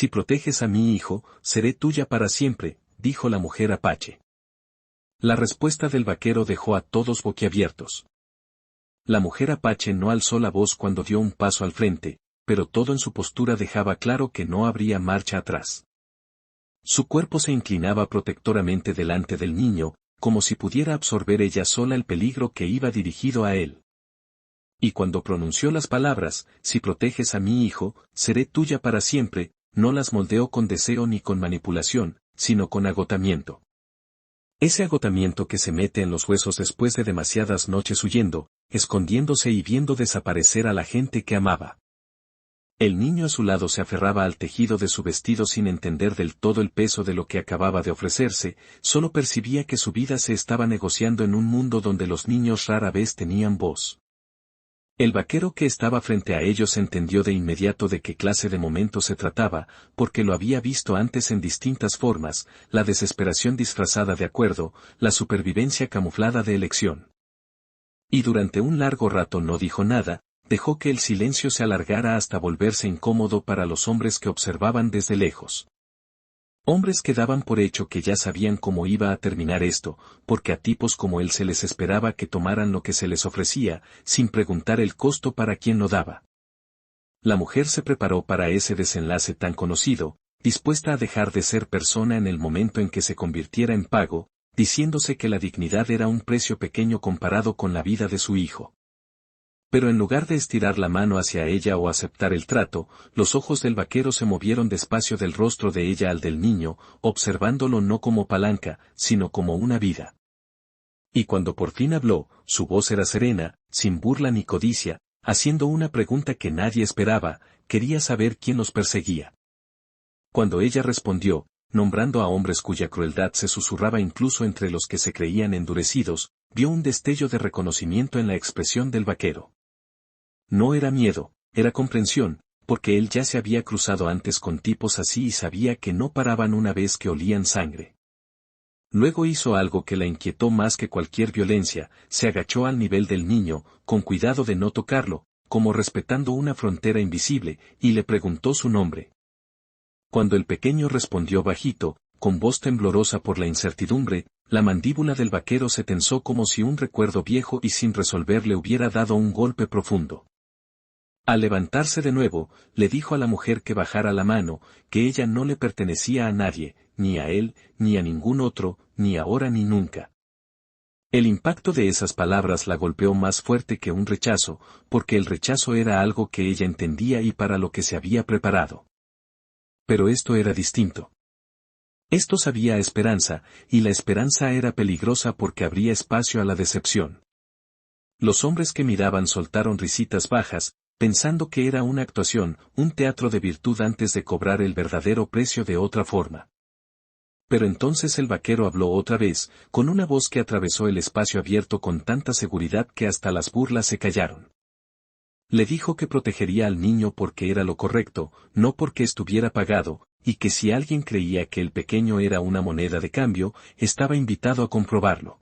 Si proteges a mi hijo, seré tuya para siempre, dijo la mujer Apache. La respuesta del vaquero dejó a todos boquiabiertos. La mujer Apache no alzó la voz cuando dio un paso al frente, pero todo en su postura dejaba claro que no habría marcha atrás. Su cuerpo se inclinaba protectoramente delante del niño, como si pudiera absorber ella sola el peligro que iba dirigido a él. Y cuando pronunció las palabras, si proteges a mi hijo, seré tuya para siempre, no las moldeó con deseo ni con manipulación, sino con agotamiento. Ese agotamiento que se mete en los huesos después de demasiadas noches huyendo, escondiéndose y viendo desaparecer a la gente que amaba. El niño a su lado se aferraba al tejido de su vestido sin entender del todo el peso de lo que acababa de ofrecerse, solo percibía que su vida se estaba negociando en un mundo donde los niños rara vez tenían voz. El vaquero que estaba frente a ellos entendió de inmediato de qué clase de momento se trataba, porque lo había visto antes en distintas formas, la desesperación disfrazada de acuerdo, la supervivencia camuflada de elección. Y durante un largo rato no dijo nada, dejó que el silencio se alargara hasta volverse incómodo para los hombres que observaban desde lejos. Hombres que daban por hecho que ya sabían cómo iba a terminar esto, porque a tipos como él se les esperaba que tomaran lo que se les ofrecía, sin preguntar el costo para quien lo daba. La mujer se preparó para ese desenlace tan conocido, dispuesta a dejar de ser persona en el momento en que se convirtiera en pago, diciéndose que la dignidad era un precio pequeño comparado con la vida de su hijo. Pero en lugar de estirar la mano hacia ella o aceptar el trato, los ojos del vaquero se movieron despacio del rostro de ella al del niño, observándolo no como palanca, sino como una vida. Y cuando por fin habló, su voz era serena, sin burla ni codicia, haciendo una pregunta que nadie esperaba, quería saber quién los perseguía. Cuando ella respondió, nombrando a hombres cuya crueldad se susurraba incluso entre los que se creían endurecidos, vio un destello de reconocimiento en la expresión del vaquero. No era miedo, era comprensión, porque él ya se había cruzado antes con tipos así y sabía que no paraban una vez que olían sangre. Luego hizo algo que la inquietó más que cualquier violencia, se agachó al nivel del niño, con cuidado de no tocarlo, como respetando una frontera invisible, y le preguntó su nombre. Cuando el pequeño respondió bajito, con voz temblorosa por la incertidumbre, la mandíbula del vaquero se tensó como si un recuerdo viejo y sin resolver le hubiera dado un golpe profundo. Al levantarse de nuevo, le dijo a la mujer que bajara la mano, que ella no le pertenecía a nadie, ni a él, ni a ningún otro, ni ahora ni nunca. El impacto de esas palabras la golpeó más fuerte que un rechazo, porque el rechazo era algo que ella entendía y para lo que se había preparado. Pero esto era distinto. Esto sabía a esperanza, y la esperanza era peligrosa porque abría espacio a la decepción. Los hombres que miraban soltaron risitas bajas, pensando que era una actuación, un teatro de virtud antes de cobrar el verdadero precio de otra forma. Pero entonces el vaquero habló otra vez, con una voz que atravesó el espacio abierto con tanta seguridad que hasta las burlas se callaron. Le dijo que protegería al niño porque era lo correcto, no porque estuviera pagado, y que si alguien creía que el pequeño era una moneda de cambio, estaba invitado a comprobarlo.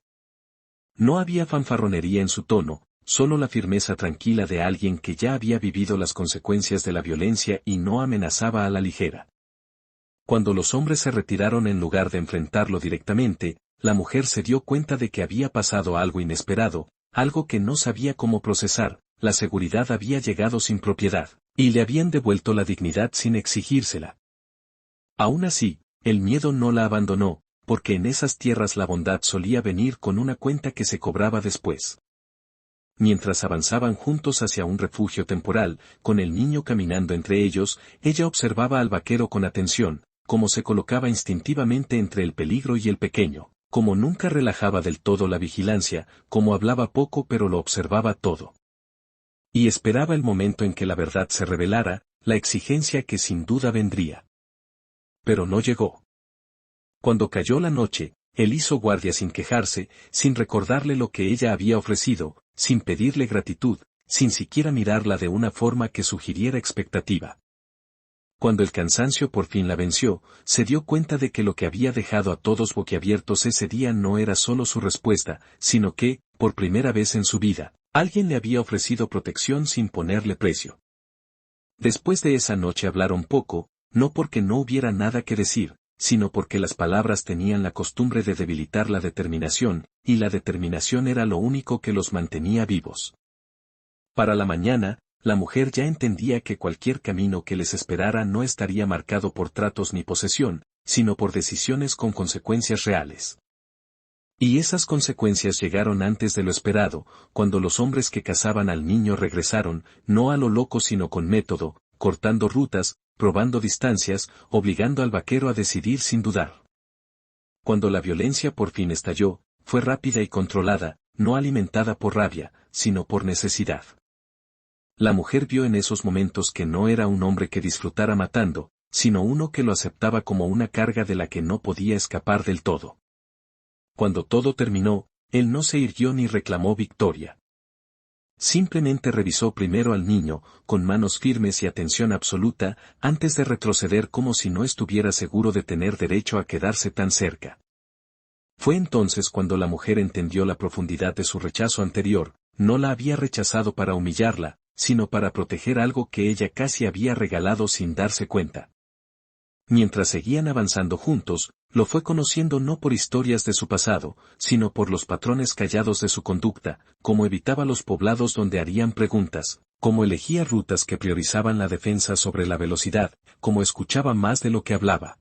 No había fanfarronería en su tono, solo la firmeza tranquila de alguien que ya había vivido las consecuencias de la violencia y no amenazaba a la ligera. Cuando los hombres se retiraron en lugar de enfrentarlo directamente, la mujer se dio cuenta de que había pasado algo inesperado, algo que no sabía cómo procesar, la seguridad había llegado sin propiedad, y le habían devuelto la dignidad sin exigírsela. Aún así, el miedo no la abandonó, porque en esas tierras la bondad solía venir con una cuenta que se cobraba después. Mientras avanzaban juntos hacia un refugio temporal, con el niño caminando entre ellos, ella observaba al vaquero con atención, cómo se colocaba instintivamente entre el peligro y el pequeño, cómo nunca relajaba del todo la vigilancia, cómo hablaba poco pero lo observaba todo. Y esperaba el momento en que la verdad se revelara, la exigencia que sin duda vendría. Pero no llegó. Cuando cayó la noche, él hizo guardia sin quejarse, sin recordarle lo que ella había ofrecido, sin pedirle gratitud, sin siquiera mirarla de una forma que sugiriera expectativa. Cuando el cansancio por fin la venció, se dio cuenta de que lo que había dejado a todos boquiabiertos ese día no era solo su respuesta, sino que, por primera vez en su vida, alguien le había ofrecido protección sin ponerle precio. Después de esa noche hablaron poco, no porque no hubiera nada que decir, sino porque las palabras tenían la costumbre de debilitar la determinación, y la determinación era lo único que los mantenía vivos. Para la mañana, la mujer ya entendía que cualquier camino que les esperara no estaría marcado por tratos ni posesión, sino por decisiones con consecuencias reales. Y esas consecuencias llegaron antes de lo esperado, cuando los hombres que cazaban al niño regresaron, no a lo loco sino con método, cortando rutas, probando distancias, obligando al vaquero a decidir sin dudar. Cuando la violencia por fin estalló, fue rápida y controlada, no alimentada por rabia, sino por necesidad. La mujer vio en esos momentos que no era un hombre que disfrutara matando, sino uno que lo aceptaba como una carga de la que no podía escapar del todo. Cuando todo terminó, él no se irguió ni reclamó victoria. Simplemente revisó primero al niño, con manos firmes y atención absoluta, antes de retroceder como si no estuviera seguro de tener derecho a quedarse tan cerca. Fue entonces cuando la mujer entendió la profundidad de su rechazo anterior, no la había rechazado para humillarla, sino para proteger algo que ella casi había regalado sin darse cuenta. Mientras seguían avanzando juntos, lo fue conociendo no por historias de su pasado, sino por los patrones callados de su conducta, cómo evitaba los poblados donde harían preguntas, cómo elegía rutas que priorizaban la defensa sobre la velocidad, cómo escuchaba más de lo que hablaba.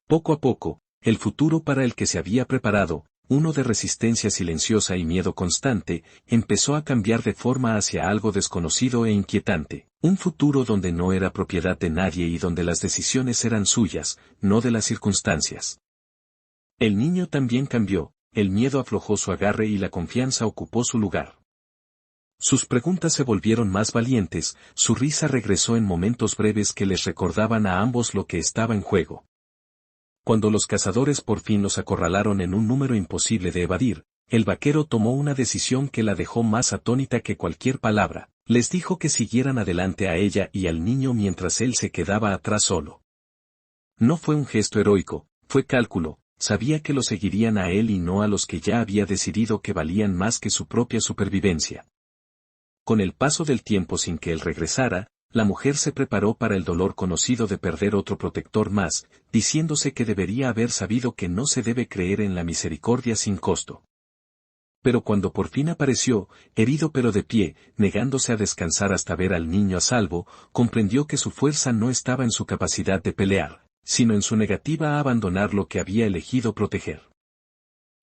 Poco a poco, el futuro para el que se había preparado, uno de resistencia silenciosa y miedo constante, empezó a cambiar de forma hacia algo desconocido e inquietante, un futuro donde no era propiedad de nadie y donde las decisiones eran suyas, no de las circunstancias. El niño también cambió, el miedo aflojó su agarre y la confianza ocupó su lugar. Sus preguntas se volvieron más valientes, su risa regresó en momentos breves que les recordaban a ambos lo que estaba en juego. Cuando los cazadores por fin los acorralaron en un número imposible de evadir, el vaquero tomó una decisión que la dejó más atónita que cualquier palabra. Les dijo que siguieran adelante a ella y al niño mientras él se quedaba atrás solo. No fue un gesto heroico, fue cálculo, sabía que lo seguirían a él y no a los que ya había decidido que valían más que su propia supervivencia. Con el paso del tiempo sin que él regresara, la mujer se preparó para el dolor conocido de perder otro protector más, diciéndose que debería haber sabido que no se debe creer en la misericordia sin costo. Pero cuando por fin apareció, herido pero de pie, negándose a descansar hasta ver al niño a salvo, comprendió que su fuerza no estaba en su capacidad de pelear, sino en su negativa a abandonar lo que había elegido proteger.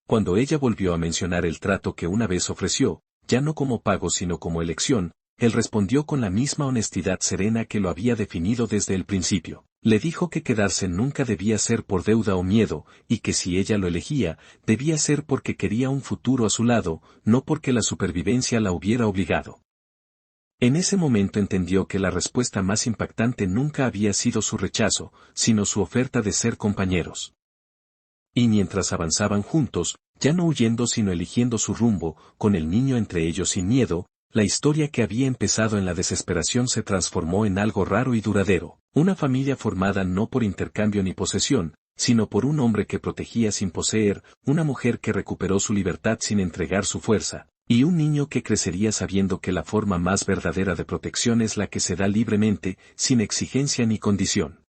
Cuando ella volvió a mencionar el trato que una vez ofreció, ya no como pago sino como elección, él respondió con la misma honestidad serena que lo había definido desde el principio. Le dijo que quedarse nunca debía ser por deuda o miedo, y que si ella lo elegía, debía ser porque quería un futuro a su lado, no porque la supervivencia la hubiera obligado. En ese momento entendió que la respuesta más impactante nunca había sido su rechazo, sino su oferta de ser compañeros. Y mientras avanzaban juntos, ya no huyendo sino eligiendo su rumbo, con el niño entre ellos sin miedo, la historia que había empezado en la desesperación se transformó en algo raro y duradero, una familia formada no por intercambio ni posesión, sino por un hombre que protegía sin poseer, una mujer que recuperó su libertad sin entregar su fuerza, y un niño que crecería sabiendo que la forma más verdadera de protección es la que se da libremente, sin exigencia ni condición.